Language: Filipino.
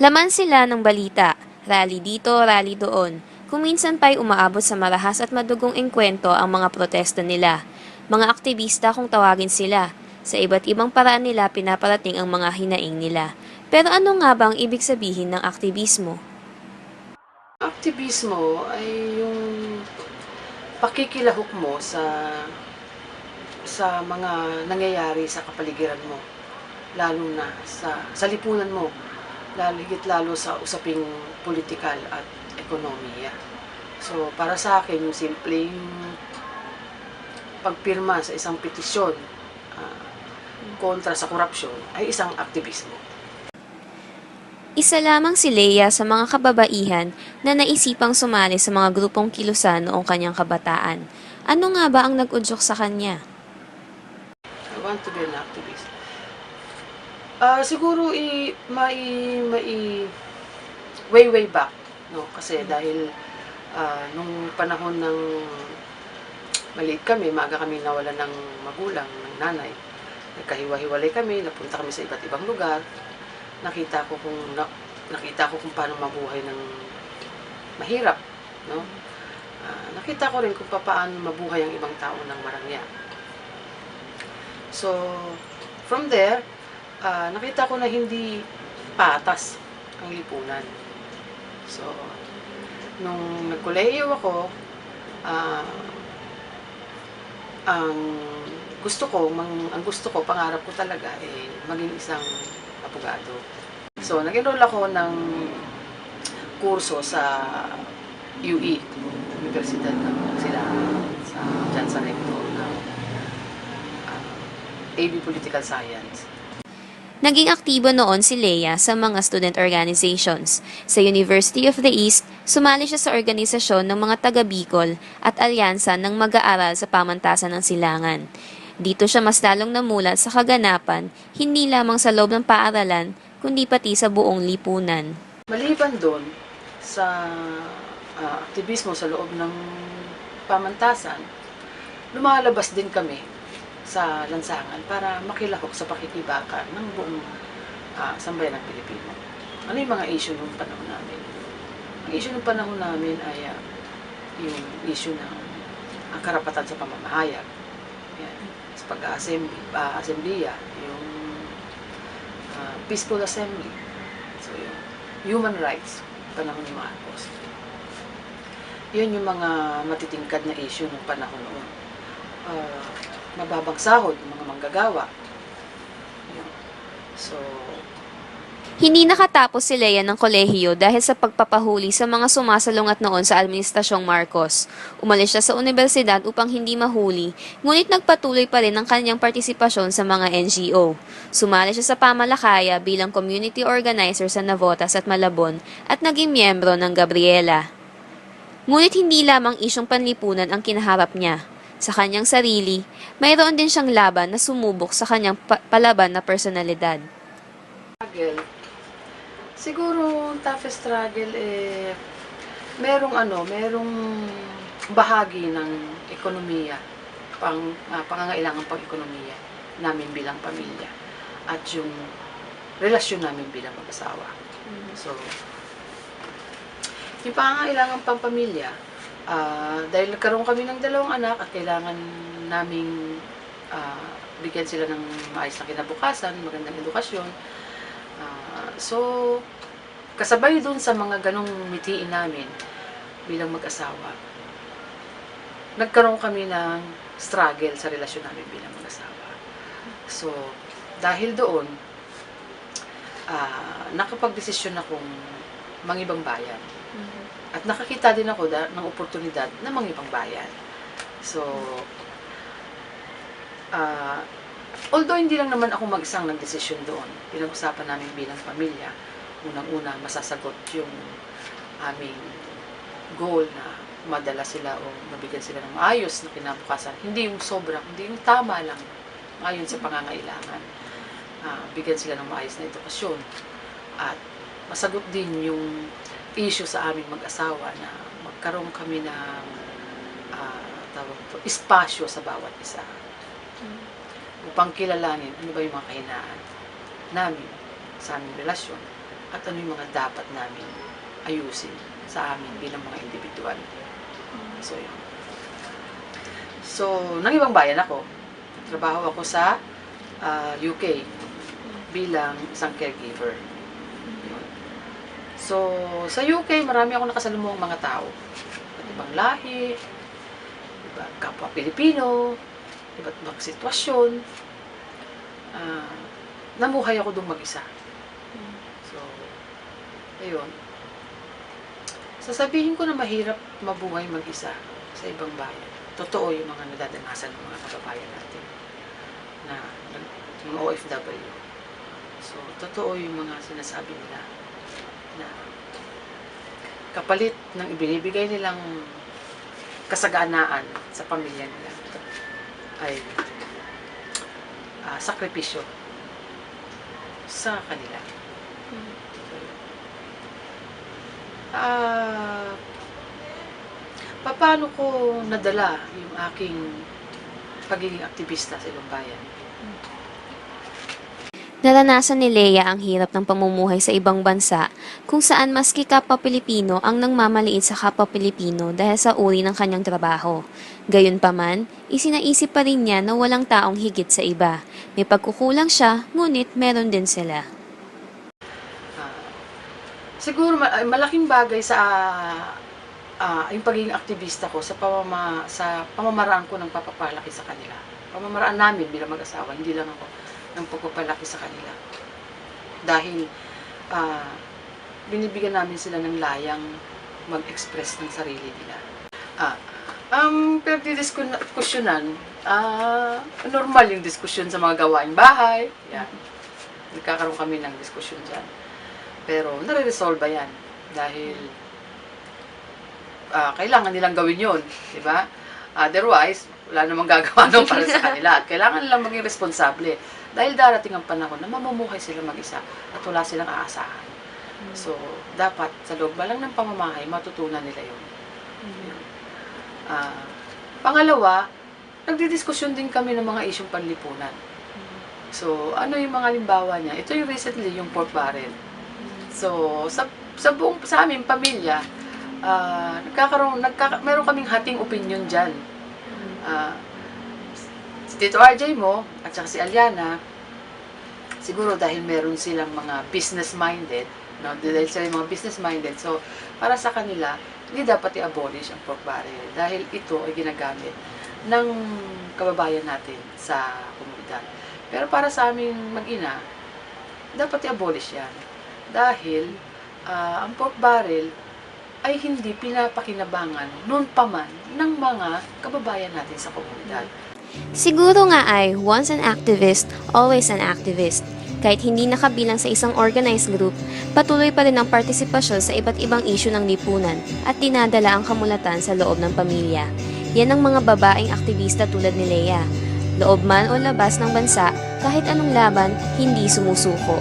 Laman sila ng balita, rally dito, rally doon. Kung minsan pa'y umaabot sa marahas at madugong engkwento ang mga protesta nila. Mga aktivista kung tawagin sila. Sa iba't ibang paraan nila pinaparating ang mga hinaing nila. Pero ano nga ba ang ibig sabihin ng aktivismo? Aktivismo ay yung pakikilahok mo sa mga nangyayari sa kapaligiran mo, lalo na sa lipunan mo, higit lalo sa usaping politikal at ekonomiya. So, para sa akin, yung simpleng pagpirma sa isang petisyon ah, kontra sa korupsyon ay isang aktivismo. Isa lamang si Leia sa mga kababaihan na naisipang sumali sa mga grupong kilusan noong kanyang kabataan. Ano nga ba ang nag-udyok sa kanya? I want to be an activist. Siguro way back, no? Kasi dahil nung panahon ng maliit kami, maaga kami nawalan ng magulang, ng nanay. Nagkahiwa-hiwalay kami, napunta kami sa iba't ibang lugar. Nakita ko kung paano mabuhay ng mahirap, no? Nakita ko rin kung paano mabuhay ang ibang tao ng marangya. So, from there, nakita ko na hindi patas ang lipunan. So, nung nagkolehiyo ako, ah, ang ang gusto ko, pangarap ko talaga maging isang abogado. So, nag-enroll ako ng kurso sa UE, Universidad ng dyan sa rector ng AB Political Science. Naging aktibo noon si Leia sa mga student organizations. Sa University of the East, sumali siya sa organisasyon ng mga taga-Bicol at alyansa ng mag-aaral sa pamantasan ng silangan. Dito siya mas lalong namulat sa kaganapan, hindi lamang sa loob ng paaralan, kundi pati sa buong lipunan. Maliban doon sa aktivismo sa loob ng pamantasan, lumalabas din kami sa lansangan para makilahok sa pakikibakan ng buong sambayan ng Pilipino. Ano yung mga issue ng panahon namin? Ang issue ng panahon namin ay yung issue ng karapatan sa pamamahayag. Yan. Sa pag-assemblea, yung peaceful assembly. So, yung human rights, panahon ni Marcos. Yun yung mga matitingkad na issue ng panahon noon. Mababang sahod ng mga manggagawa. Yun. So, Hindi nakatapos si Leia ng kolehiyo dahil sa pagpapahuli sa mga sumasalungat noon sa Administrasyong Marcos. Umalis siya sa universidad upang hindi mahuli, ngunit nagpatuloy pa rin ang kanyang partisipasyon sa mga NGO. Sumali siya sa pamalakaya bilang community organizer sa Navotas at Malabon at naging miyembro ng Gabriela. Ngunit hindi lamang isyong panlipunan ang kinaharap niya. Sa kanyang sarili, mayroon din siyang laban na sumubok sa kanyang palaban na personalidad. struggle. Siguro, toughest struggle merong bahagi ng ekonomiya, pangangailangan pang-ekonomiya namin bilang pamilya at yung relasyon namin bilang mag-asawa. So, yung pangangailangan pang pamilya, dahil nagkaroon kami ng 2 anak at kailangan naming bigyan sila ng maayos na kinabukasan, magandang edukasyon. So, kasabay dun sa mga ganong mitiin namin bilang mag-asawa, nagkaroon kami ng struggle sa relasyon namin bilang mag-asawa. So, dahil doon, nakapag-desisyon akong mangibang bayan. At nakakita din ako ng oportunidad na mangibang bayan. So, although hindi lang naman ako mag-isang nagdesisyon doon, pinag-usapan namin bilang pamilya, unang-una masasagot yung aming goal na madala sila o mabigyan sila ng maayos na kinabukasan. Hindi yung sobrang, hindi yung tama lang, ayon sa pangangailangan. Bigyan sila ng maayos na edukasyon. At masagot din yung issue sa aming mag-asawa na magkaroon kami ng espasyo sa bawat isa. Upang kilalanin ano ba yung mga kahinaan namin sa aming relasyon at ano yung mga dapat namin ayusin sa amin bilang mga individual. So, yun. So, nang ibang bayan ako. Trabaho ako sa UK bilang isang caregiver. Yun. So, sa UK, marami ako nakasalumuhang mga tao. Iba't ibang lahi, diba, kapwa Pilipino, iba't ibang sitwasyon. Namuhay ako doon mag-isa. So, ayun. Sasabihin ko na mahirap mabuhay mag-isa sa ibang bayan. Totoo yung mga nadadanasan ng mga kababayan natin na mga OFW. So, totoo yung mga sinasabi nila na kapalit ng ibinibigay nilang kasaganaan sa pamilya nila ay sakripisyo sa kanila. Paano ko nadala yung aking pagiging aktivista sa ibang bayan? Naranasan ni Lea ang hirap ng pamumuhay sa ibang bansa kung saan maski kapwa Pilipino ang nangmamaliit sa kapwa Pilipino dahil sa uri ng kanyang trabaho. Gayunpaman, isinaisip pa rin niya na walang taong higit sa iba. May pagkukulang siya, ngunit meron din sila. Siguro malaking bagay sa yung pagiging aktivista ko sa pamamaraan ko ng papapalaki sa kanila. Pamamaraan namin bilang mag-asawa, hindi lang ako ng pagpapalaki sa kanila. Dahil binibigyan namin sila ng layang mag-express ng sarili nila. Pero diskusyonan, normal yung diskusyon sa mga gawaing bahay. Yan. Nagkakaroon kami ng diskusyon dyan. Pero nare-resolve yan. Dahil kailangan nilang gawin yun. Diba? Otherwise, wala namang gagawa nung para sa kanila. At kailangan nilang maging responsable. Dahil darating ang panahon na mamumuhay sila mag-isa at wala silang aasahan. So, dapat sa loob lang ng pamamahay, matutunan nila yun. Pangalawa, nagdidiskusyon din kami ng mga isyong panlipunan. So, ano yung mga halimbawa niya? Ito yung recently, yung pork barrel. So, sa aming pamilya, meron kaming hating opinion dyan. Si Tito RJ mo, at saka si Aliana, siguro dahil meron silang mga business-minded, no? Dahil sila mga business-minded, so, para sa kanila, hindi dapat i-abolish ang pork barrel. Dahil ito ay ginagamit ng kababayan natin sa komunidad. Pero para sa aming mag-ina, dapat i-abolish yan. Dahil ang pork barrel ay hindi pinapakinabangan noon pa man ng mga kababayan natin sa komunidad. Siguro nga ay, once an activist, always an activist. Kahit hindi nakabilang sa isang organized group, patuloy pa rin ang partisipasyon sa iba't ibang issue ng lipunan at dinadala ang kamulatan sa loob ng pamilya. Yan ang mga babaeng aktivista tulad ni Lea. Loob man o labas ng bansa, kahit anong laban, hindi sumusuko.